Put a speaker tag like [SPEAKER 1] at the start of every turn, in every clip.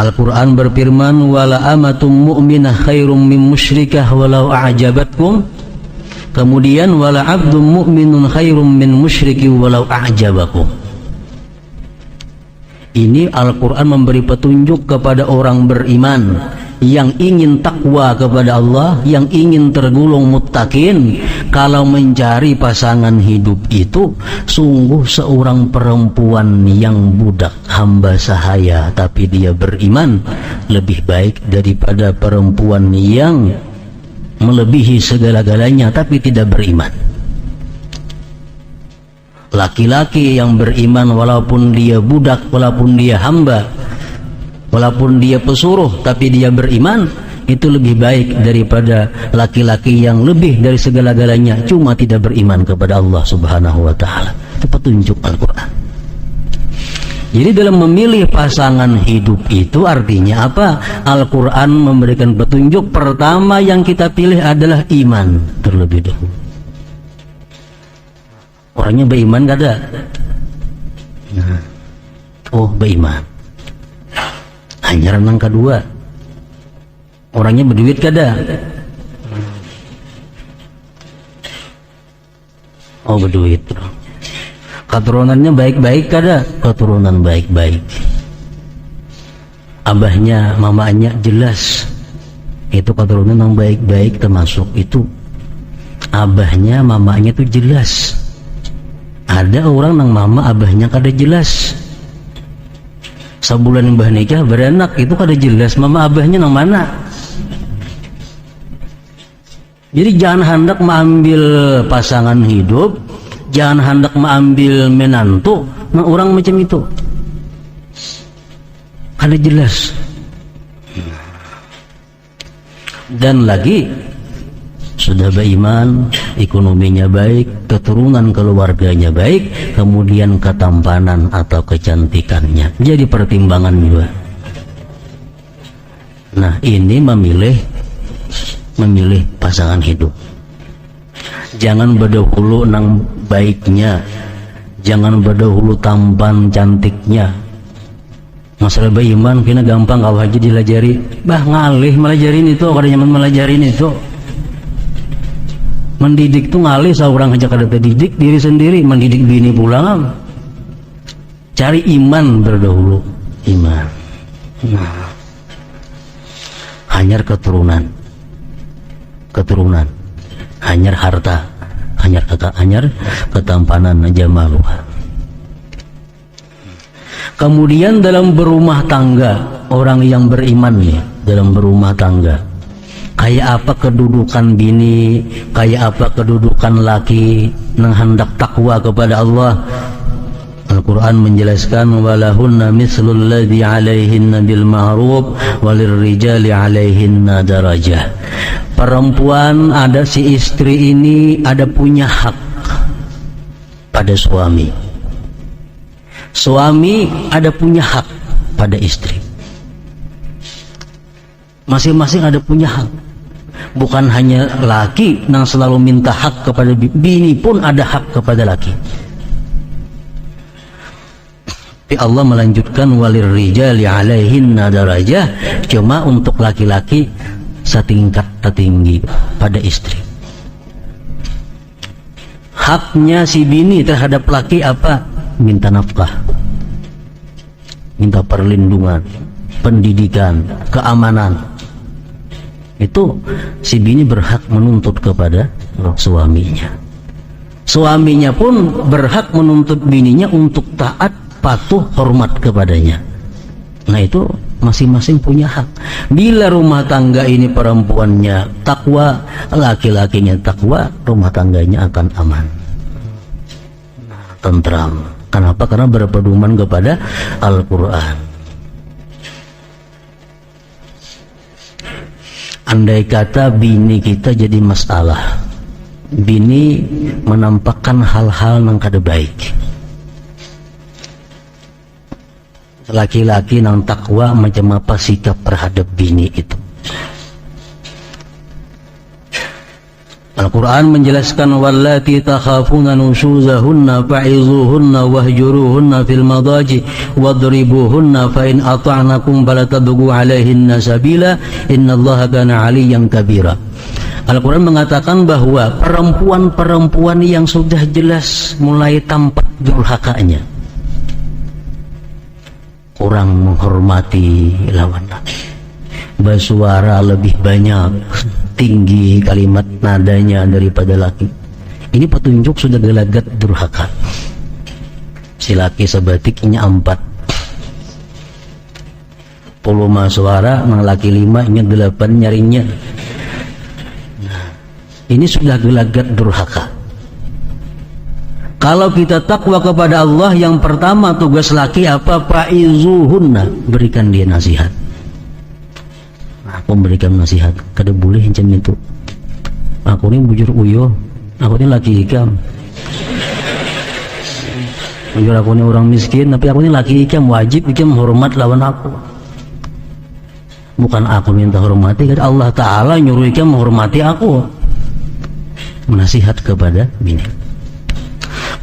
[SPEAKER 1] Al-Quran berfirman, wala amatum mu'minah khairum min musyrikah walau a'jabatkum. Kemudian wala abdum mu'minun khairum min musyriki walau a'jabakum. Ini Al-Quran memberi petunjuk kepada orang beriman yang ingin takwa kepada Allah, yang ingin tergolong muttaqin. Kalau mencari pasangan hidup itu, sungguh seorang perempuan yang budak hamba sahaya tapi dia beriman lebih baik daripada perempuan yang melebihi segala-galanya tapi tidak beriman. Laki-laki yang beriman walaupun dia budak, walaupun dia hamba, walaupun dia pesuruh tapi dia beriman, itu lebih baik daripada laki-laki yang lebih dari segala-galanya cuma tidak beriman kepada Allah Subhanahu wa taala. Itu petunjuk Al-Qur'an. Jadi dalam memilih pasangan hidup itu artinya apa? Al-Qur'an memberikan petunjuk. Pertama yang kita pilih adalah iman terlebih dahulu. Orangnya beriman gak ada? Nah, oh beriman. Hanya renang kedua. Orangnya berduit kada? Oh berduit. Keturunannya baik-baik kada? Keturunan baik-baik. Abahnya, mamanya jelas. Itu keturunan yang baik-baik termasuk itu. Abahnya, mamanya itu jelas. Ada orang yang mama abahnya kada jelas. Sebulan mbah nikah beranak itu kada jelas mama abahnya nang mana. Jadi jangan hendak mengambil pasangan hidup, jangan hendak mengambil menantu nang orang macam itu. Kada jelas. Dan lagi sudah beriman, ekonominya baik, keturunan keluarganya baik, kemudian ketampanan atau kecantikannya jadi pertimbangan juga. Nah ini memilih pasangan hidup. Jangan berdahulu nang baiknya, jangan berdahulu tampan cantiknya. Masalah beriman kena gampang kau aja dilajari, bah ngalih melajarin itu, kada nyaman melajarin itu. Mendidik tuh ngalih seorang aja kada terdidik diri sendiri, mendidik bini pulang. Cari iman berdahulu, iman. Nah, hanyar keturunan, hanyar harta, hanyar ketampanan jamaluha. Kemudian dalam berumah tangga, orang yang beriman nih dalam berumah tangga, kayak apa kedudukan bini, kayak apa kedudukan laki yang hendak takwa kepada Allah. Al-Quran menjelaskan walahunna mislul ladzi alaihinna bil ma'ruf walirrijali alaihinna darajah. Perempuan ada si istri ini ada punya hak pada suami. Suami ada punya hak pada istri. Masing-masing ada punya hak. Bukan hanya laki yang selalu minta hak kepada bini, pun ada hak kepada laki. Tapi Allah melanjutkan walir rijali alaihinna darajah, cuma untuk laki-laki setingkat tertinggi pada istri. Haknya si bini terhadap laki apa? Minta nafkah, minta perlindungan, pendidikan, keamanan. Itu si bini berhak menuntut kepada suaminya. Suaminya pun berhak menuntut bininya untuk taat, patuh, hormat kepadanya. Nah itu masing-masing punya hak. Bila rumah tangga ini perempuannya takwa, laki-lakinya takwa, rumah tangganya akan aman, tentram. Kenapa? Karena berpedoman kepada Al-Quran. Andai kata bini kita jadi masalah, bini menampakkan hal-hal yang kada baik, laki-laki nang takwa macam apa sikap terhadap bini itu. Al-Quran menjelaskan wallati takhafuna nushuzahunna fa'izuhunna wahjuruhunna fil madaji wadribuhunna fa in ata'nakum fala tabghu 'alaihinna sabila innallaha kana 'aliyyan kabira. Al-Quran mengatakan bahwa perempuan-perempuan yang sudah jelas mulai tampak durhakanya, kurang menghormati lawan laki, bersuara lebih banyak, tinggi kalimat nadanya daripada laki, ini petunjuk sudah gelagat durhaka. Si laki sebatiknya 4 poloma suara, nang laki 5 nya 8 nyarinya. Nah, ini sudah gelagat durhaka. Kalau kita takwa kepada Allah, yang pertama tugas laki apa? Fa'izuhunna, berikan dia nasihat. Aku memberikan nasihat, kada boleh macam itu. Aku ini bujur uyo, aku ini laki ikam. Bujur aku ini orang miskin, tapi aku ini laki ikam, wajib ikam hormat lawan aku. Bukan aku minta hormati, kan Allah Ta'ala nyuruh ikam menghormati aku. Menasihat kepada bini,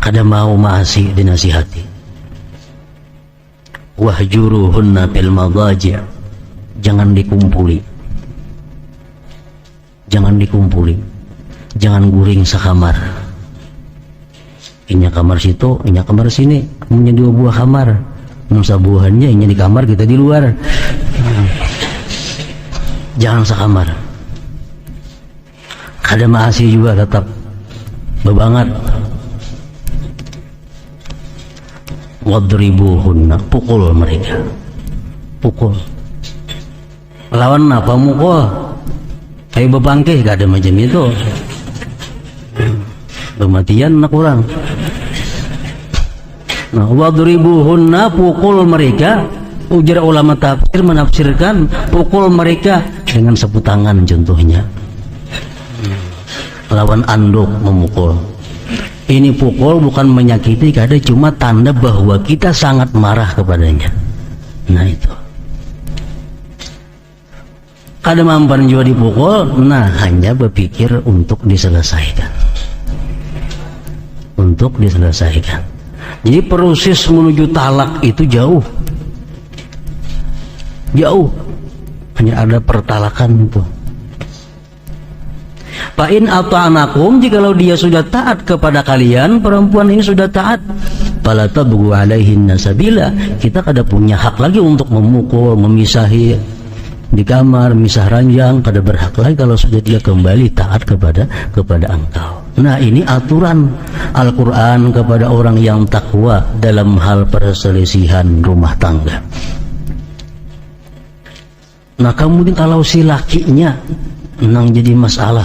[SPEAKER 1] kada mau maasi dinasihati. Wahjuruhunna fil madaji', jangan dikumpuli, jangan guring sekamar. Inya kamar situ, inya kamar sini, punya 2 buah kamar, nusabuhannya inya di kamar, kita di luar. Jangan sekamar. Kada maasi juga tetap bebangat. Wadribuhunna, pukul mereka, pukul. Lawan apa mukul? Kayak bebangkih, gak ada macam itu. Kematian nak orang. Nah, wadribuhunna, pukul mereka. Ujar ulama tafsir menafsirkan pukul mereka dengan sapu tangan contohnya. Lawan anduk memukul. Ini pukul bukan menyakiti, kada cuma tanda bahwa kita sangat marah kepadanya. Nah itu. Kada mampan juga dipukul, nah hanya berpikir untuk diselesaikan. Untuk diselesaikan. Jadi proses menuju talak itu jauh. Jauh. Hanya ada pertalakan itu. Fa'in ata'anakum, jikalau dia sudah taat kepada kalian, perempuan ini sudah taat, fala tabghu 'alaihinna sabila, kita kada punya hak lagi untuk memukul, memisahi di kamar, misah ranjang, kada berhak lagi kalau sudah dia kembali taat kepada engkau. Nah, ini aturan Al-Quran kepada orang yang takwa dalam hal perselisihan rumah tangga. Nah, kemudian kalau si lakinya nang jadi masalah,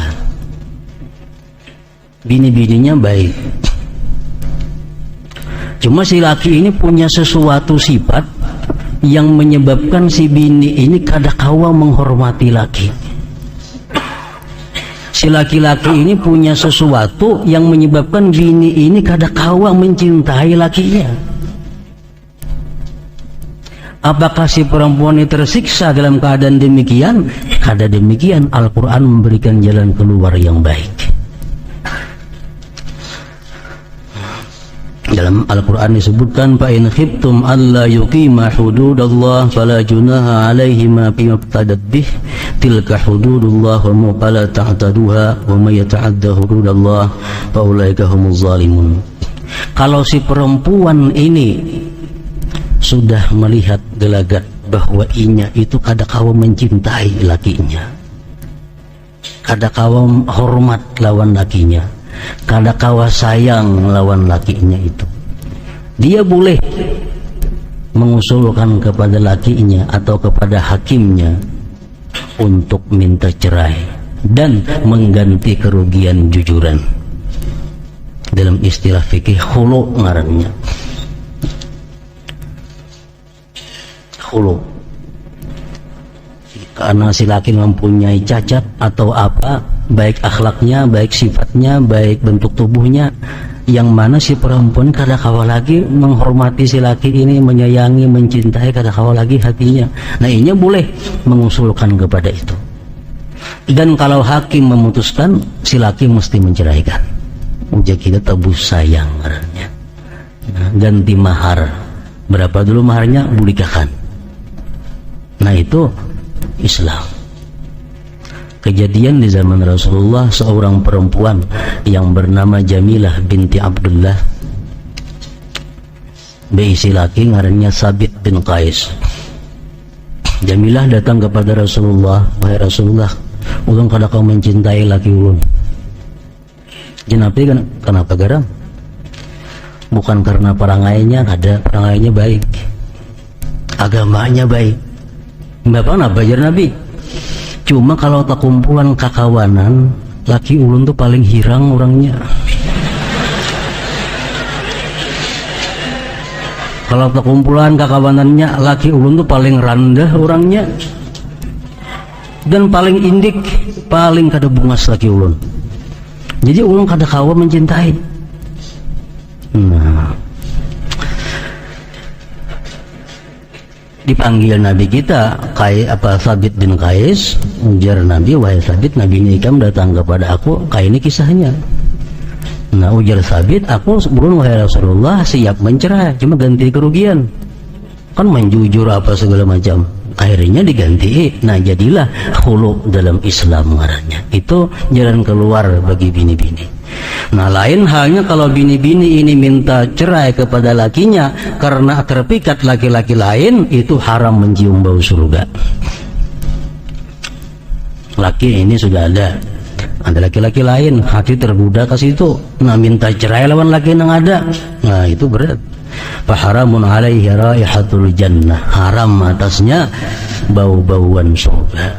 [SPEAKER 1] bini-bininya baik, cuma si laki ini punya sesuatu sifat yang menyebabkan si bini ini kada kawa menghormati laki. Si laki-laki ini punya sesuatu yang menyebabkan bini ini kada kawa mencintai lakinya. Apakah si perempuan ini tersiksa dalam keadaan demikian? Kada demikian. Al-Quran memberikan jalan keluar yang baik. Dalam Al-Quran disebutkan, فَإِنْ خِفْتُمْ أَلَّا يُقِيمَ حُدُودَ اللَّهِ فَلَا جُنَاحَ عَلَيْهِمَا فِيمَا ابْتَدَتْ بِهِ تِلْكَ حُدُودُ اللَّهِ فَلَا تَعْتَدُوهَا وَمَن يَتَعَدَّ حُدُودَ اللَّهِ فَأُولَئِكَ هُمُ الظَّالِمُونَ. Kalau si perempuan ini sudah melihat gelagat bahwa inya itu kada kawa mencintai lakinya, kada kawa hormat lawan lakinya, kada kawa sayang lawan lakinya itu, dia boleh mengusulkan kepada lakinya atau kepada hakimnya untuk minta cerai dan mengganti kerugian jujuran. Dalam istilah fikih khulu ngarannya. Khulu. Karena si laki mempunyai cacat atau apa, baik akhlaknya, baik sifatnya, baik bentuk tubuhnya, yang mana si perempuan kada kawa lagi menghormati si laki ini, menyayangi, mencintai, kada kawa lagi hatinya. Nah, ini boleh mengusulkan kepada itu. Dan kalau hakim memutuskan, si laki mesti menceraikan. Ujar kita tebus sayang ngarannya. Nah, ganti mahar. Berapa dulu maharnya? Bulikahkan. Nah itu Islam. Kejadian di zaman Rasulullah, seorang perempuan yang bernama Jamilah binti Abdullah, beisi laki ngarannya Sabit bin Qais. Jamilah datang kepada Rasulullah, wahai Rasulullah, ulun kada kau mencintai laki ulun. Jenapi kan kenapa garam? Bukan karena perangainya, ada perangainya baik, agamanya baik. Bapak nak bajar Nabi. Cuma kalau tak kumpulan kakawanan, laki ulun tuh paling hirang orangnya. Kalau tak kumpulan kakawanannya, laki ulun tuh paling rendah orangnya. Dan paling indik, paling kada bungas laki ulun. Jadi ulun kada kawa mencintai. Nah, dipanggil Nabi kita Sabit bin Qais. Ujar Nabi, wahai Sabit, Nabi ini kamu datang kepada aku, kayak ini kisahnya. Nah, ujar Sabit, aku sebelum wahai Rasulullah siap mencerai, cuma ganti kerugian. Kan menjujur apa segala macam. Akhirnya diganti. Nah, jadilah khulu dalam Islam ngarannya. Itu jalan keluar bagi bini-bini. Nah, lain halnya kalau bini-bini ini minta cerai kepada lakinya karena terpikat laki-laki lain, itu haram mencium bau surga. Laki ini sudah ada laki-laki lain, hati tergoda ke situ, nah minta cerai lawan laki yang ada, nah itu berat. Faharamun alaihi raihatul jannah, haram atasnya bau-bauan surga.